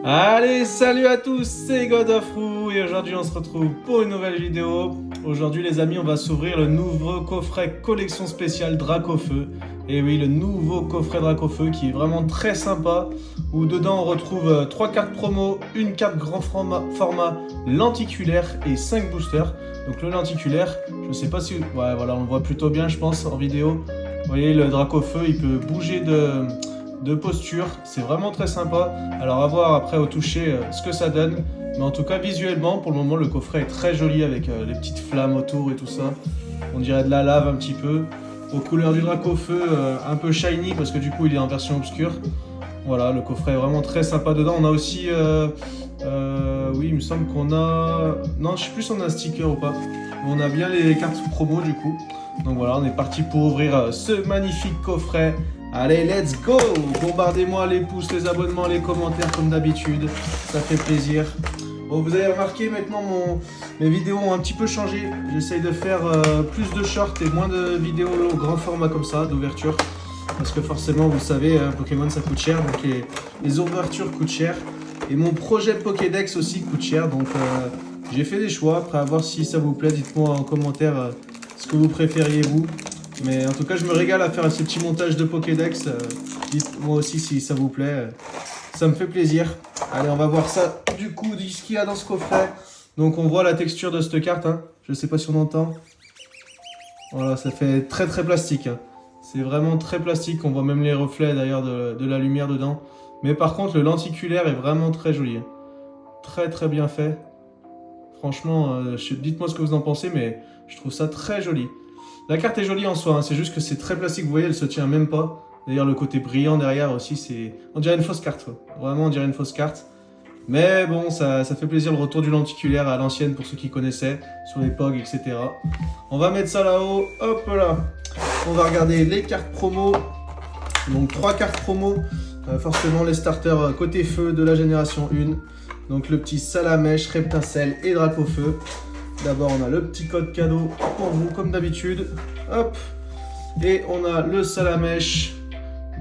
Allez, salut à tous, c'est God of Roux et aujourd'hui on se retrouve pour une nouvelle vidéo. Aujourd'hui les amis, on va s'ouvrir le nouveau coffret collection spéciale Dracofeu. Et oui, le nouveau coffret Dracofeu qui est vraiment très sympa, où dedans on retrouve 3 cartes promo, une carte grand format lenticulaire et 5 boosters. Donc le lenticulaire, je sais pas si... Ouais voilà, on le voit plutôt bien je pense en vidéo. Vous voyez, le Dracofeu il peut bouger de posture, c'est vraiment très sympa. Alors à voir après au toucher ce que ça donne, mais en tout cas visuellement pour le moment le coffret est très joli avec les petites flammes autour et tout ça. On dirait de la lave un petit peu, aux couleurs du Dracofeu, un peu shiny parce que du coup il est en version obscure. Voilà, le coffret est vraiment très sympa dedans. On a aussi oui, il me semble qu'on a... Non, je sais plus si on a un sticker ou pas, mais on a bien les cartes promo du coup. Donc voilà, on est parti pour ouvrir ce magnifique coffret. Allez, let's go! Bombardez-moi les pouces, les abonnements, les commentaires comme d'habitude. Ça fait plaisir. Bon, vous avez remarqué maintenant mes vidéos ont un petit peu changé. J'essaye de faire plus de shorts et moins de vidéos au grand format comme ça, d'ouverture. Parce que forcément, vous savez, Pokémon ça coûte cher, donc les ouvertures coûtent cher. Et mon projet Pokédex aussi coûte cher, donc j'ai fait des choix. Après, à voir si ça vous plaît, dites-moi en commentaire ce que vous préfériez vous. Mais en tout cas, je me régale à faire ces petits montages de Pokédex. Dites-moi aussi si ça vous plaît. Ça me fait plaisir. Allez, on va voir ça du coup, ce qu'il y a dans ce coffret. Donc, on voit la texture de cette carte. Hein. Je ne sais pas si on entend. Voilà, ça fait très très plastique. Hein. C'est vraiment très plastique. On voit même les reflets d'ailleurs de la lumière dedans. Mais par contre, le lenticulaire est vraiment très joli. Hein. Très très bien fait. Franchement, dites-moi ce que vous en pensez, mais je trouve ça très joli. La carte est jolie en soi, hein, c'est juste que c'est très plastique, vous voyez, elle se tient même pas. D'ailleurs, le côté brillant derrière aussi, c'est... On dirait une fausse carte, quoi. Vraiment, on dirait une fausse carte. Mais bon, ça fait plaisir le retour du lenticulaire à l'ancienne pour ceux qui connaissaient, sur les POG, etc. On va mettre ça là-haut, hop là. On va regarder les cartes promo. Donc 3 cartes promo, forcément les starters côté feu de la génération 1. Donc le petit Salamèche, Reptincelle et Dracofeu. D'abord, on a le petit code cadeau pour vous, comme d'habitude. Hop. Et on a le Salamèche.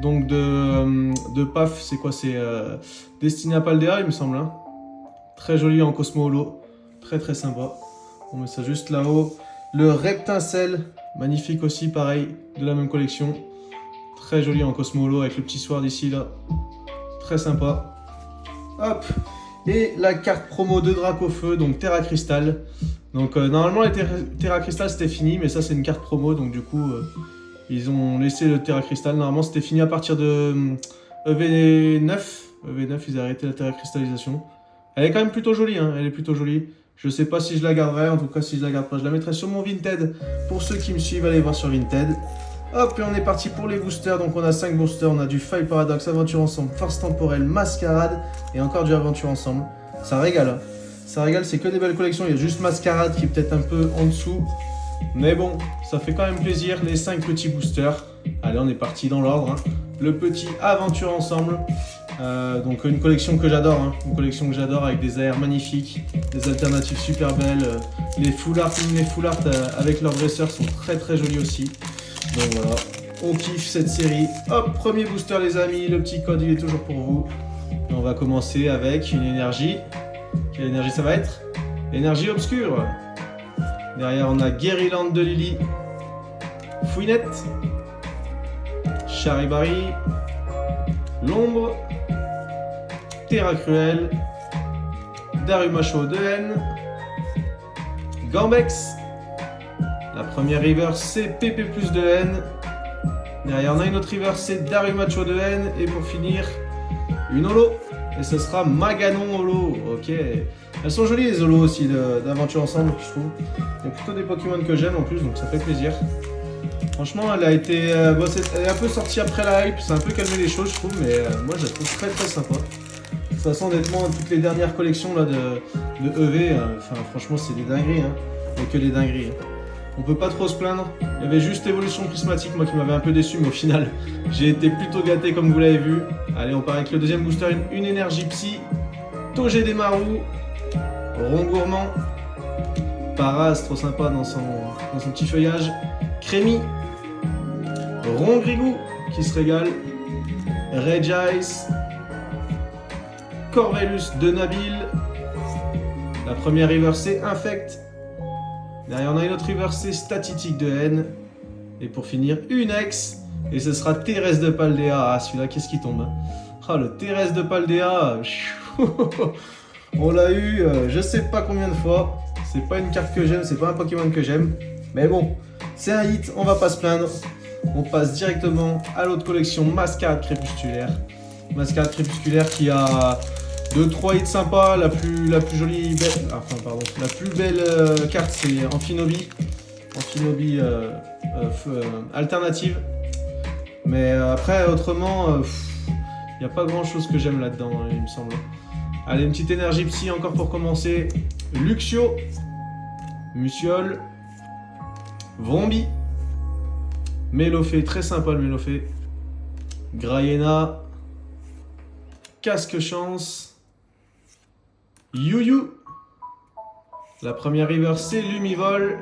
Donc de PAF, c'est quoi? C'est destiné à Paldea, il me semble. Hein. Très joli en Cosmo Holo. Très très sympa. On met ça juste là-haut. Le Reptincelle, magnifique aussi, pareil, de la même collection. Très joli en Cosmo Holo avec le petit sword ici, là. Très sympa. Hop. Et la carte promo de Dracofeu, donc Terra Crystal. Donc normalement les Terra Crystal c'était fini, mais ça c'est une carte promo, donc du coup ils ont laissé le Terra Crystal. Normalement c'était fini à partir de EV9. EV9 ils ont arrêté la Terra Cristallisation. Elle est quand même plutôt jolie, hein, elle est plutôt jolie. Je sais pas si je la garderai, en tout cas si je la garde pas, je la mettrai sur mon Vinted. Pour ceux qui me suivent, allez voir sur Vinted. Hop, et on est parti pour les boosters. Donc on a 5 boosters, on a du File Paradox, Aventure Ensemble, Force Temporelle, Mascarade et encore du Aventure Ensemble. Ça régale, hein. Ça régale, c'est que des belles collections. Il y a juste Mascarade qui est peut-être un peu en dessous. Mais bon, ça fait quand même plaisir, les 5 petits boosters. Allez, on est parti dans l'ordre. Hein. Le petit Aventure Ensemble. Donc une collection que j'adore, hein. Une collection que j'adore avec des AR magnifiques, des alternatives super belles. Les full art avec leurs dresseurs sont très très jolis aussi. Donc voilà, on kiffe cette série. Hop, premier booster les amis, le petit code il est toujours pour vous. Et on va commencer avec une énergie. Quelle énergie ça va être? Énergie obscure. Derrière on a Guériland de Lily, Fouinette, Charibari, L'Ombre, Terra Cruel, Darumacho de Haine, Gambex. La première river c'est PP plus de haine. Derrière on a une autre river c'est Darumacho de haine. Et pour finir, une holo. Et ce sera Maganon holo. Ok. Elles sont jolies les holos aussi d'Aventure Ensemble, je trouve. Il y a plutôt des Pokémon que j'aime en plus, donc ça fait plaisir. Franchement, elle a été... elle est un peu sortie après la hype, ça a un peu calmé les choses je trouve, mais moi je la trouve très très sympa. De toute façon, honnêtement, toutes les dernières collections là, de EV, franchement c'est des dingueries. Hein. Il n'y a que des dingueries. Hein. On peut pas trop se plaindre. Il y avait juste Évolution Prismatique, moi qui m'avait un peu déçu, mais au final, j'ai été plutôt gâté comme vous l'avez vu. Allez, on part avec le deuxième booster, une énergie psy. Togedemaru, Rongourmand, Paras, trop sympa dans son petit feuillage. Crémy, Rongrigou qui se régale. Regice, Corvelus de Nabil. La première river c'est Infect. Derrière on a une autre river c'est Statitique de N. Et pour finir une ex. Et ce sera Thérèse de Paldea. Ah celui-là qu'est-ce qui tombe. Ah le Thérèse de Paldea. On l'a eu je sais pas combien de fois. C'est pas une carte que j'aime, c'est pas un Pokémon que j'aime. Mais bon, c'est un hit, on va pas se plaindre. On passe directement à l'autre collection Mascarade Crépusculaire. Mascarade Crépusculaire qui a 2-3 hits sympas. La plus jolie, la plus belle carte c'est Amphinobi. Amphinobi alternative. Mais après, autrement, il n'y a pas grand chose que j'aime là-dedans, il me semble. Allez, une petite énergie psy encore pour commencer. Luxio, Musiole, Vrombi, Mélofée, très sympa le Mélofée, Grayena, Casque Chance, Youyou. La première river c'est Lumivol.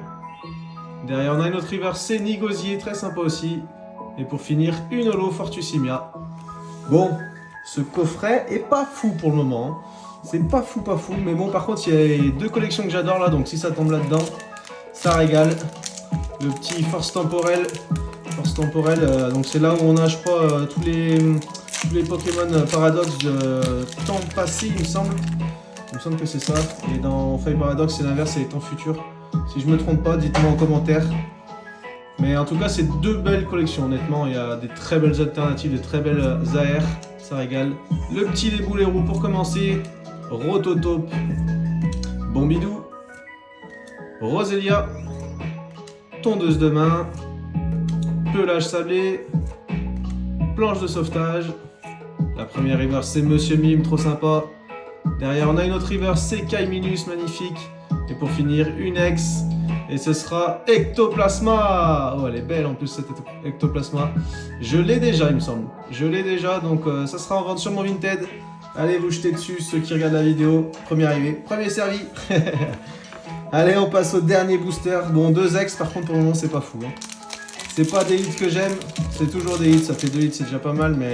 Derrière on a une autre river c'est Nigosier, très sympa aussi. Et pour finir, une holo Fortusimia. Bon, ce coffret est pas fou pour le moment. C'est pas fou, mais bon, par contre, il y a deux collections que j'adore là, donc si ça tombe là-dedans, ça régale. Le petit Force Temporelle. Donc c'est là où on a, je crois, tous les Pokémon Paradox de temps passé, il me semble. Il me semble que c'est ça. Et dans Feuille Paradox, c'est l'inverse, c'est les temps futurs. Si je me trompe pas, dites-moi en commentaire. Mais en tout cas, c'est deux belles collections, honnêtement. Il y a des très belles alternatives, des très belles AR. Ça régale. Le petit Déboulérou pour commencer. Rototope, Bombidou, Roselia, Tondeuse de main, Pelage sablé, Planche de sauvetage. La première river c'est Monsieur Mime, trop sympa. Derrière on a une autre river c'est Kaiminus, magnifique. Et pour finir une ex. Et ce sera Ectoplasma. Oh elle est belle en plus cette Ectoplasma. Je l'ai déjà il me semble. Je l'ai déjà donc ça sera en vente sur mon Vinted. Allez vous jeter dessus, ceux qui regardent la vidéo. Premier arrivé, premier servi. Allez, on passe au dernier booster. Bon, 2 ex, par contre, pour le moment, c'est pas fou. Hein. C'est pas des hits que j'aime. C'est toujours des hits, ça fait 2 hits, c'est déjà pas mal, mais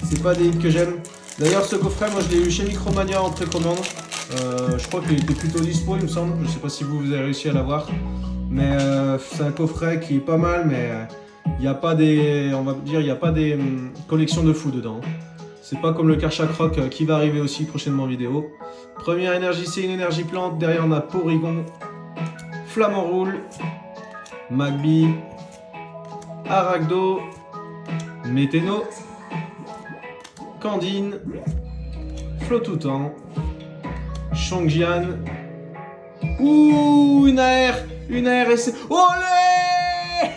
c'est pas des hits que j'aime. D'ailleurs, ce coffret, moi, je l'ai eu chez Micromania en précommande. Je crois qu'il était plutôt dispo, il me semble. Je sais pas si vous avez réussi à l'avoir. Mais c'est un coffret qui est pas mal, mais il n'y a pas des... On va dire, il n'y a pas des collections de fous dedans. C'est pas comme le Karchak Rock qui va arriver aussi prochainement en vidéo. Première énergie, c'est une énergie plante. Derrière, on a Porygon, Flamant Roule, Magby, Aragdo, Météno, Candine, Flotoutan, Chongjian. Ouh, une AR et c'est... Olé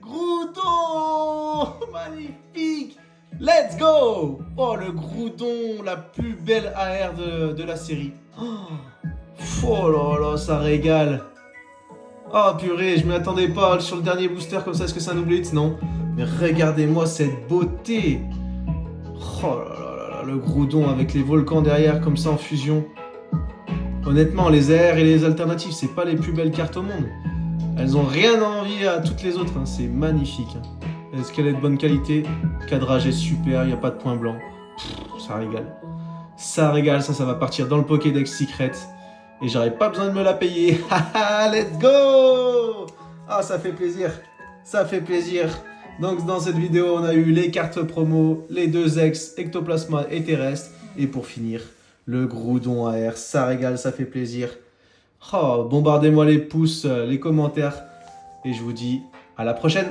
Groudon magnifique. Let's go! Oh, le Groudon, la plus belle AR de la série. Oh là là, ça régale. Oh purée, je m'y attendais pas sur le dernier booster comme ça. Est-ce que c'est un double hit? Non. Mais regardez-moi cette beauté. Oh là là là, le Groudon avec les volcans derrière comme ça en fusion. Honnêtement, les AR et les alternatives, c'est pas les plus belles cartes au monde. Elles ont rien à envier à toutes les autres. Hein. C'est magnifique. Est-ce qu'elle est de bonne qualité? Cadrage est super, il n'y a pas de point blanc. Ça régale. Ça régale, ça va partir dans le Pokédex Secret. Et j'aurais pas besoin de me la payer. Haha, let's go! Ah, ça fait plaisir. Ça fait plaisir. Donc dans cette vidéo, on a eu les cartes promo, les 2 ex, Ectoplasma et Terrestre. Et pour finir, le Groudon AR. Ça régale, ça fait plaisir. Oh, bombardez-moi les pouces, les commentaires. Et je vous dis à la prochaine.